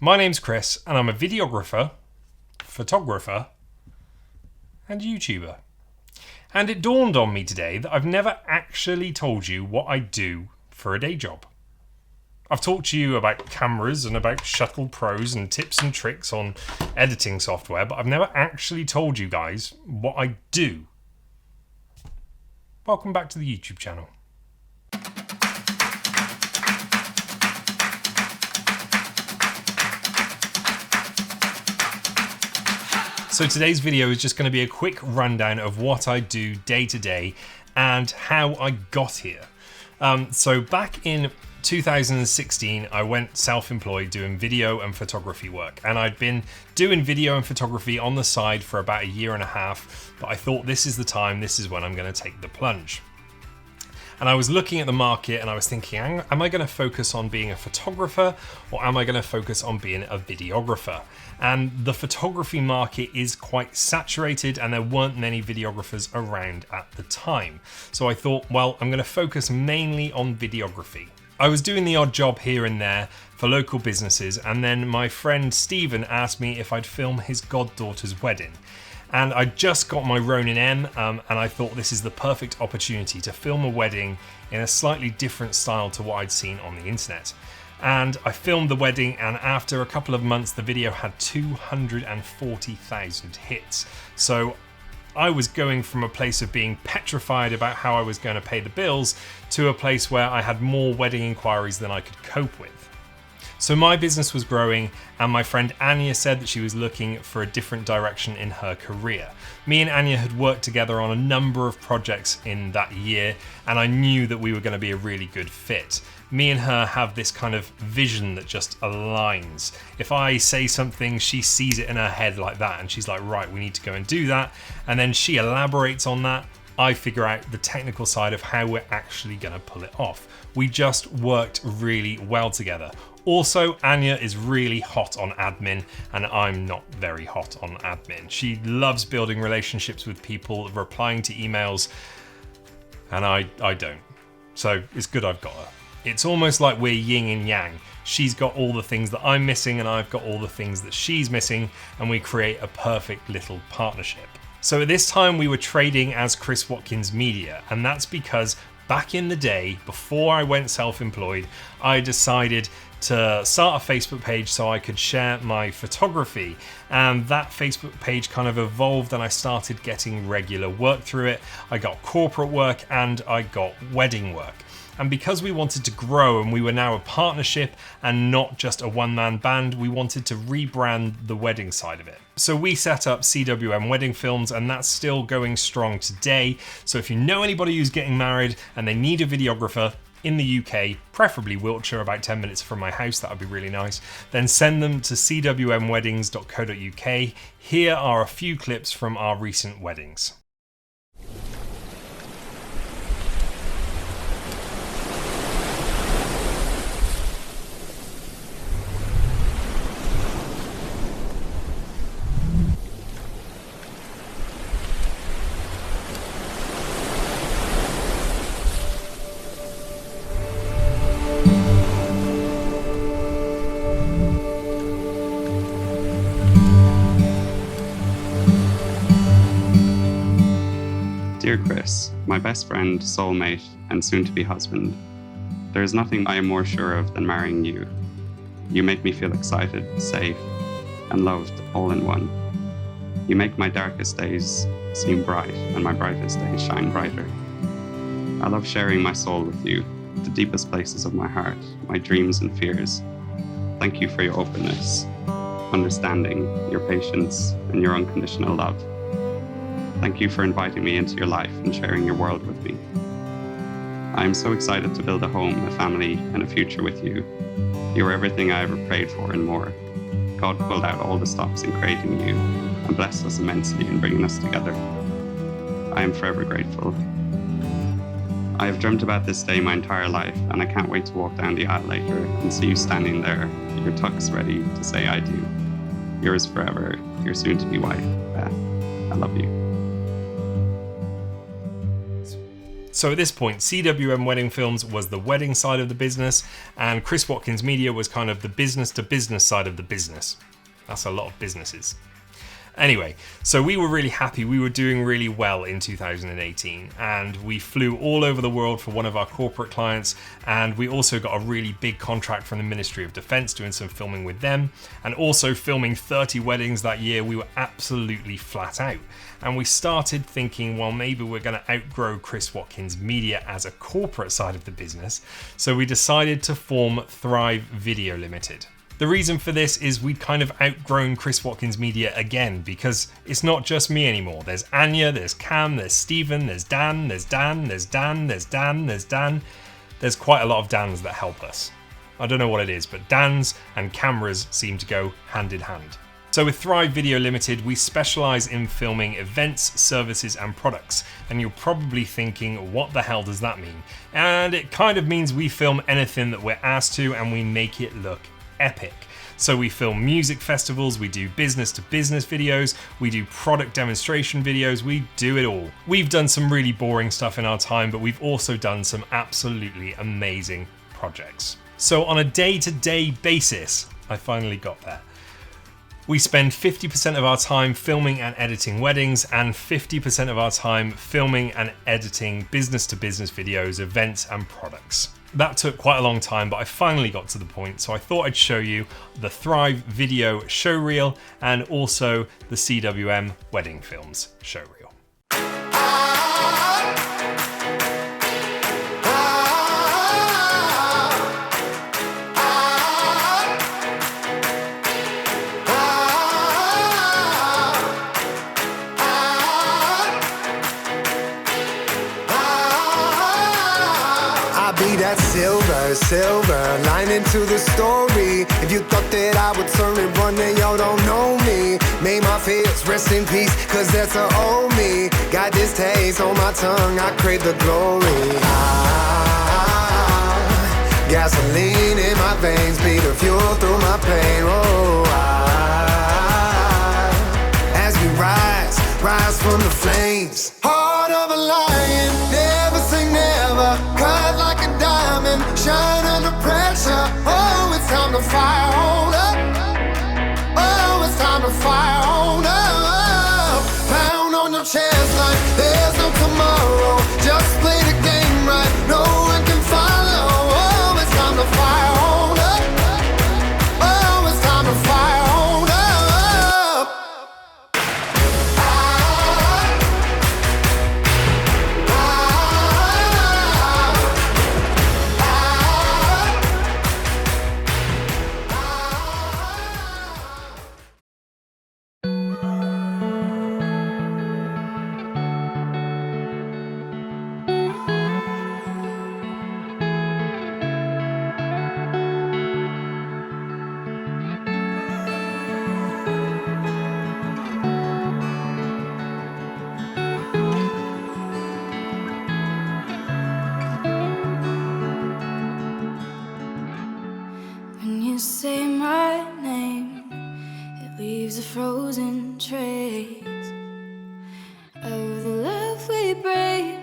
My name's Chris, and I'm a videographer, photographer, and YouTuber. And it dawned on me today that I've never actually told you what I do for a day job. I've talked to you about cameras and about Shuttle Pros and tips and tricks on editing software, but I've never actually told you guys what I do. Welcome back to the YouTube channel. So today's video is just going to be a quick rundown of what I do day to day and how I got here. So back in 2016, I went self-employed doing video and photography work, and I'd been doing video and photography on the side for about a year and a half, but I thought this is the time, this is when I'm going to take the plunge. And I was looking at the market and I was thinking, am I going to focus on being a photographer or am I going to focus on being a videographer? And the photography market is quite saturated and there weren't many videographers around at the time. So I thought, well, I'm going to focus mainly on videography. I was doing the odd job here and there for local businesses, and then my friend Stephen asked me if I'd film his goddaughter's wedding. And I just got my Ronin M, and I thought this is the perfect opportunity to film a wedding in a slightly different style to what I'd seen on the internet. And I filmed the wedding, and after a couple of months, the video had 240,000 hits. So I was going from a place of being petrified about how I was going to pay the bills to a place where I had more wedding inquiries than I could cope with. So my business was growing, and my friend Anya said that she was looking for a different direction in her career. Me and Anya had worked together on a number of projects in that year, and I knew that we were going to be a really good fit. Me and her have this kind of vision that just aligns. If I say something, she sees it in her head like that, and she's like, right, we need to go and do that. And then she elaborates on that. I figure out the technical side of how we're actually going to pull it off. We just worked really well together. Also, Anya is really hot on admin, and I'm not very hot on admin. She loves building relationships with people, replying to emails, and I don't. So it's good I've got her. It's almost like we're yin and yang. She's got all the things that I'm missing, and I've got all the things that she's missing, and we create a perfect little partnership. So at this time, we were trading as Chris Watkins Media, and that's because back in the day, before I went self-employed, I decided to start a Facebook page so I could share my photography, and that Facebook page kind of evolved and I started getting regular work through it. I got corporate work and I got wedding work. And because we wanted to grow and we were now a partnership and not just a one-man band, we wanted to rebrand the wedding side of it. So we set up CWM Wedding Films, and that's still going strong today. So if you know anybody who's getting married and they need a videographer in the UK, preferably Wiltshire, about 10 minutes from my house, that would be really nice, then send them to cwmweddings.co.uk. Here are a few clips from our recent weddings. Dear Chris, my best friend, soulmate, and soon-to-be husband, there is nothing I am more sure of than marrying you. You make me feel excited, safe, and loved all in one. You make my darkest days seem bright and my brightest days shine brighter. I love sharing my soul with you, the deepest places of my heart, my dreams and fears. Thank you for your openness, understanding, your patience, and your unconditional love. Thank you for inviting me into your life and sharing your world with me. I am so excited to build a home, a family, and a future with you. You are everything I ever prayed for and more. God pulled out all the stops in creating you and blessed us immensely in bringing us together. I am forever grateful. I have dreamt about this day my entire life, and I can't wait to walk down the aisle later and see you standing there, your tux ready to say I do. Yours forever, your soon-to-be wife, Beth. I love you. So at this point, CWM Wedding Films was the wedding side of the business, and Chris Watkins Media was kind of the business to business side of the business. That's a lot of businesses. Anyway, so we were really happy. We were doing really well in 2018, and we flew all over the world for one of our corporate clients, and we also got a really big contract from the Ministry of Defence doing some filming with them, and also filming 30 weddings that year. We were absolutely flat out, and we started thinking, well, maybe we're going to outgrow Chris Watkins Media as a corporate side of the business, so we decided to form Thrive Video Limited. The reason for this is we'd kind of outgrown Chris Watkins Media again, because it's not just me anymore. There's Anya, there's Cam, there's Stephen, there's Dan, there's Dan, there's Dan, there's Dan, there's Dan. There's quite a lot of Dans that help us. I don't know what it is, but Dans and cameras seem to go hand in hand. So with Thrive Video Limited, we specialise in filming events, services and products. And you're probably thinking, what the hell does that mean? And it kind of means we film anything that we're asked to, and we make it look epic. So we film music festivals, we do business to business videos, we do product demonstration videos, we do it all. We've done some really boring stuff in our time, but we've also done some absolutely amazing projects. So on a day-to-day basis, I finally got there. We spend 50% of our time filming and editing weddings, and 50% of our time filming and editing business to business videos, events and products. That took quite a long time, but I finally got to the point, so I thought I'd show you the Thrive Video showreel and also the CWM Wedding Films showreel. That silver line into the story. If you thought that I would turn and run, then y'all don't know me. May my fears rest in peace, cause that's a old me. Got this taste on my tongue, I crave the glory. Gasoline in my veins, be the fuel through my pain. Oh, as we rise from the flames. Heart of a lion, never say never. Cut like a diamond, shine under pressure. Oh, it's time to fire on up. Oh, it's time to fire on up. Pound on your chest like there's no tomorrow. Just play the game right, no one can follow. Oh, it's time to fire on up. Oh, it's time to fire on up. Say my name, it leaves a frozen trace of the love we brave,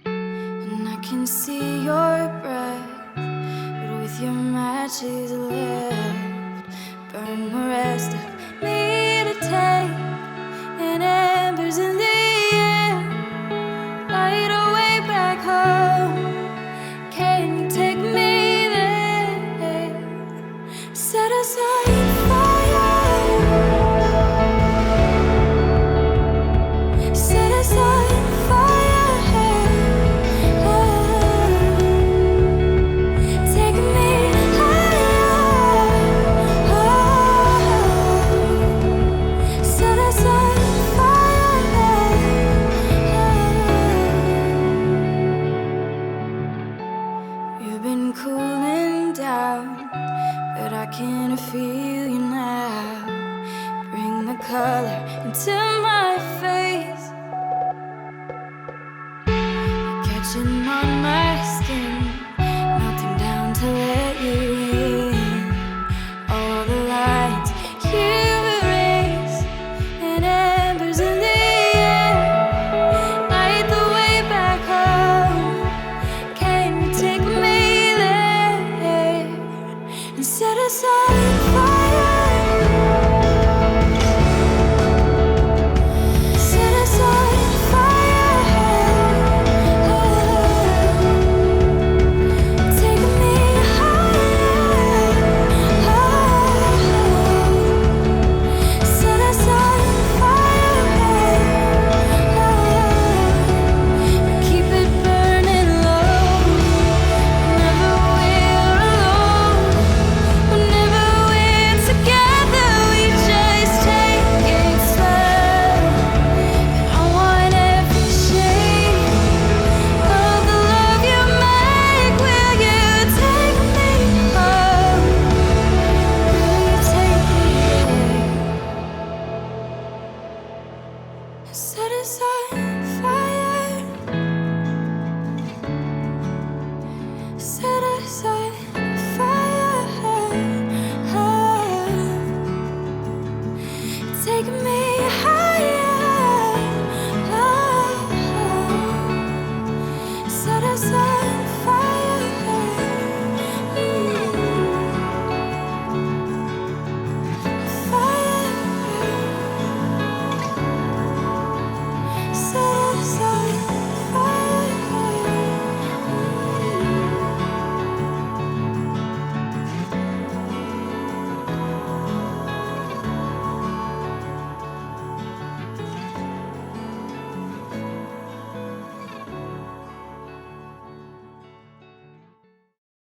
and I can see your breath, but with your matches left, burn the rest of me to take, and embers in the air, light away back home. Can you take me? Set aside fire. Set aside fire. Take me higher. Set aside fire. You've been cooling down, but I can feel you now. Bring the color into my face. You're catching on my skin, melting down to let you in. All the lines you erase, and embers in the air, light Set us on fire. Set us on fire. Take me higher. Set us on fire. Keep it burning low. Whenever we're alone, whenever we're together, we just take it slow. And I want every shade of the love you make. Will you take me home? Will you take me there? Set us on fire. Set us on fire. Take me higher. Set us on fire. Fire. Set us on fire.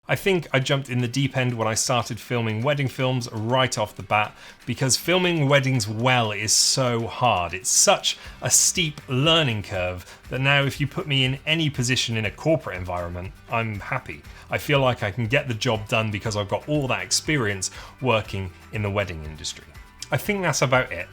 I think I jumped in the deep end when I started filming wedding films right off the bat, because filming weddings well is so hard. It's such a steep learning curve that now if you put me in any position in a corporate environment, I'm happy. I feel like I can get the job done because I've got all that experience working in the wedding industry. I think that's about it.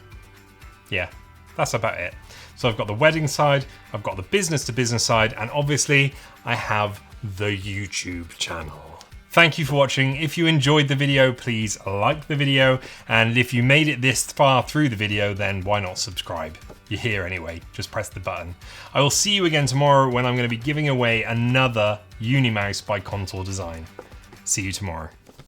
Yeah, that's about it. So I've got the wedding side, I've got the business to business side, and obviously I have the YouTube channel. Thank you for watching. If you enjoyed the video, please like the video. And if you made it this far through the video, then why not subscribe? You're here anyway, just press the button. I will see you again tomorrow when I'm going to be giving away another Unimouse by Contour Design. See you tomorrow.